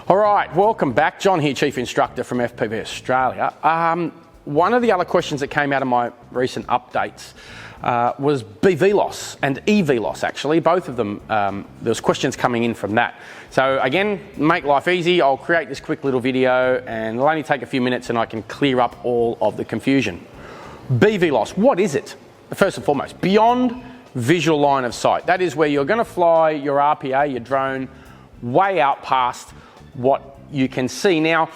All right, welcome back. John here, Chief Instructor from FPV Australia. One of the other questions that came out of my recent updates was BVLOS and EVLOS actually. Both of them, there's questions coming in from that. So again, make life easy. I'll create this quick little video and it'll only take a few minutes and I can clear up all of the confusion. BVLOS, what is it? First and foremost, beyond visual line of sight. That is where you're going to fly your RPA, your drone, way out past what you can see. Now,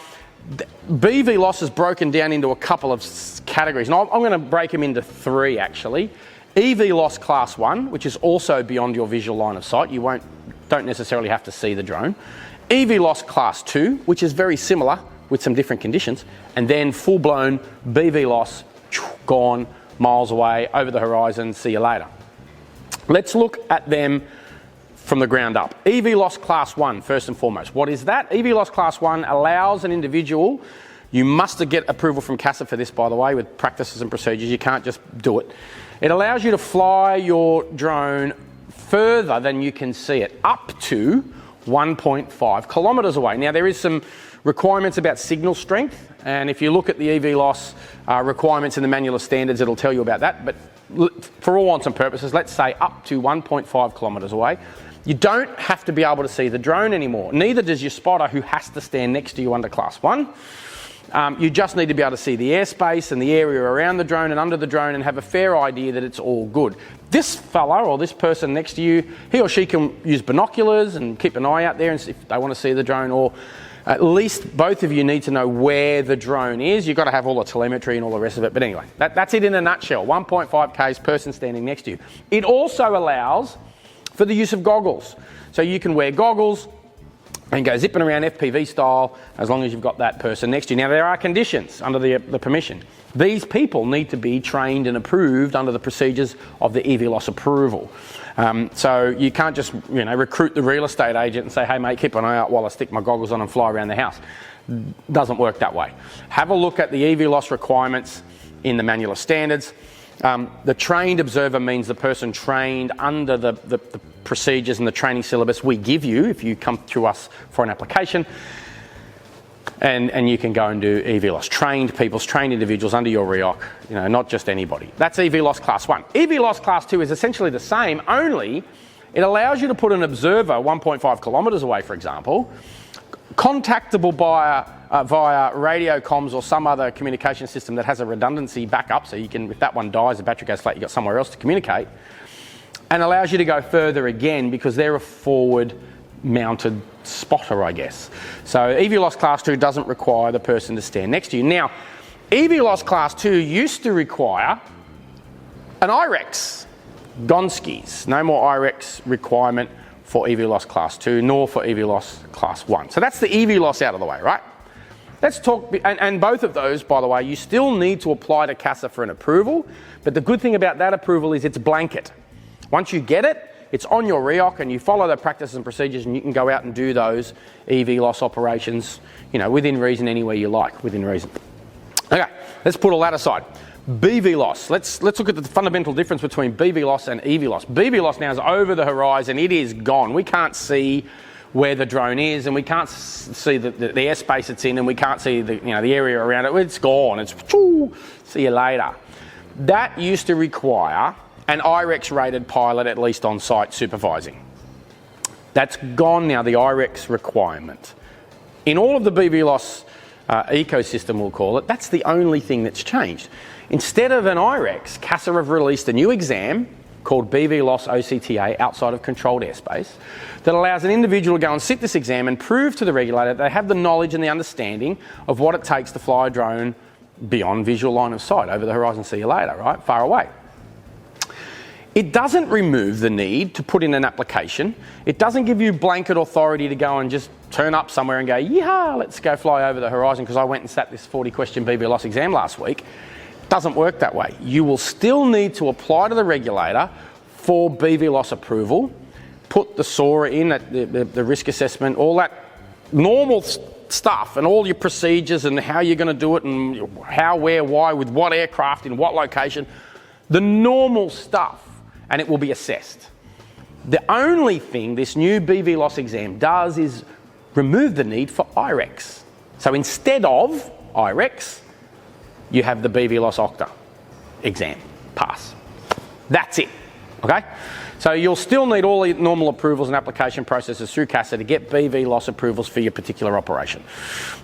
BVLOS is broken down into a couple of categories, and I'm going to break them into three actually. EVLOS Class 1, which is also beyond your visual line of sight. You don't necessarily have to see the drone. EVLOS Class 2, which is very similar with some different conditions, and then full-blown BVLOS, gone miles away, over the horizon, see you later. Let's look at them from the ground up. EVLOS Class 1, first and foremost. What is that? EVLOS Class 1 allows an individual, you must get approval from CASA for this, by the way, with practices and procedures. You can't just do it. It allows you to fly your drone further than you can see it, up to 1.5 kilometres away. Now, there is some requirements about signal strength, and if you look at the EVLOS requirements in the manual of standards, it'll tell you about that. But for all intents and purposes, let's say up to 1.5 kilometres away. You don't have to be able to see the drone anymore. Neither does your spotter who has to stand next to you under Class 1. You just need to be able to see the airspace and the area around the drone and under the drone and have a fair idea that it's all good. This fella or this person next to you, he or she can use binoculars and keep an eye out there and see if they want to see the drone, or at least both of you need to know where the drone is. You've got to have all the telemetry and all the rest of it. But anyway, that's it in a nutshell. 1.5 Ks, person standing next to you. It also allows for the use of goggles. So you can wear goggles and go zipping around FPV style as long as you've got that person next to you. Now, there are conditions under the permission. These people need to be trained and approved under the procedures of the EVLOS approval. So you can't just recruit the real estate agent and say, hey mate, keep an eye out while I stick my goggles on and fly around the house. Doesn't work that way. Have a look at the EVLOS requirements in the manual of standards. The trained observer means the person trained under the procedures and the training syllabus we give you if you come to us for an application, and you can go and do EVLOS. Trained individuals under your REOC, not just anybody. That's EVLOS Class 1. EVLOS Class 2 is essentially the same, only it allows you to put an observer 1.5 kilometres away, for example, contactable via radio comms or some other communication system that has a redundancy backup, so you can, if that one dies, the battery goes flat, you've got somewhere else to communicate, and allows you to go further again because they're a forward mounted spotter, I guess. So EVLOS Class 2 doesn't require the person to stand next to you. Now, EVLOS Class 2 used to require an IREX, Gonskis. No more IREX requirement for EVLOS Class 2, nor for EVLOS Class 1. So that's the EVLOS out of the way, right? Let's talk, and both of those, by the way, you still need to apply to CASA for an approval, but the good thing about that approval is it's blanket. Once you get it, it's on your REOC and you follow the practices and procedures and you can go out and do those EVLOS operations, within reason, anywhere you like, within reason. Okay, let's put all that aside. BVLOS, let's look at the fundamental difference between BVLOS and EVLOS. BVLOS now is over the horizon, it is gone. We can't see where the drone is and we can't see the airspace it's in and we can't see the area around it. It's gone, it's see you later. That used to require an IREX rated pilot at least on site supervising. That's gone now, the IREX requirement. In all of the BVLOS ecosystem, we'll call it, that's the only thing that's changed. Instead of an IREX, CASA have released a new exam called BVLOS OCTA, outside of controlled airspace, that allows an individual to go and sit this exam and prove to the regulator they have the knowledge and the understanding of what it takes to fly a drone beyond visual line of sight, over the horizon, see you later, right, far away. It doesn't remove the need to put in an application. It doesn't give you blanket authority to go and just turn up somewhere and go, yeah, let's go fly over the horizon because I went and sat this 40-question BVLOS exam last week. It doesn't work that way. You will still need to apply to the regulator for BVLOS approval, put the SORA in, the risk assessment, all that normal stuff and all your procedures and how you're going to do it and how, where, why, with what aircraft, in what location, the normal stuff, and it will be assessed. The only thing this new BVLOS exam does is remove the need for IREX. So instead of IREX, you have the BVLOS OCTA exam pass. That's it, okay? So you'll still need all the normal approvals and application processes through CASA to get BVLOS approvals for your particular operation.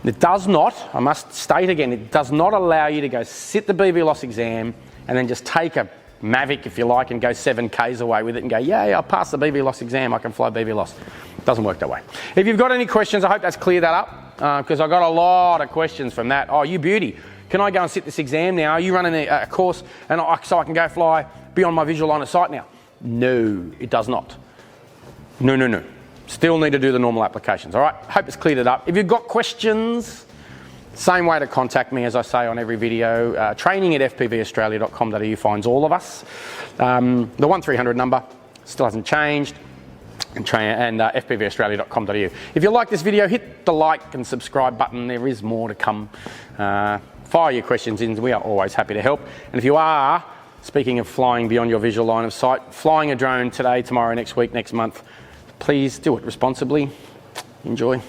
It does not, I must state again, it does not allow you to go sit the BVLOS exam and then just take a Mavic, if you like, and go 7 Ks away with it and go, yeah, I passed the BVLOS exam, I can fly BVLOS. It doesn't work that way. If you've got any questions, I hope that's cleared that up, because I got a lot of questions from that. Oh, you beauty, can I go and sit this exam now? Are you running a course and so I can go fly beyond my visual line of sight now? No, it does not. No. Still need to do the normal applications, all right? Hope it's cleared it up. If you've got questions, same way to contact me, as I say on every video. Training at fpvaustralia.com.au finds all of us. The 1300 number still hasn't changed, and fpvaustralia.com.au. If you like this video, hit the like and subscribe button. There is more to come. Fire your questions in. We are always happy to help. And if you are, speaking of flying beyond your visual line of sight, flying a drone today, tomorrow, next week, next month, please do it responsibly. Enjoy.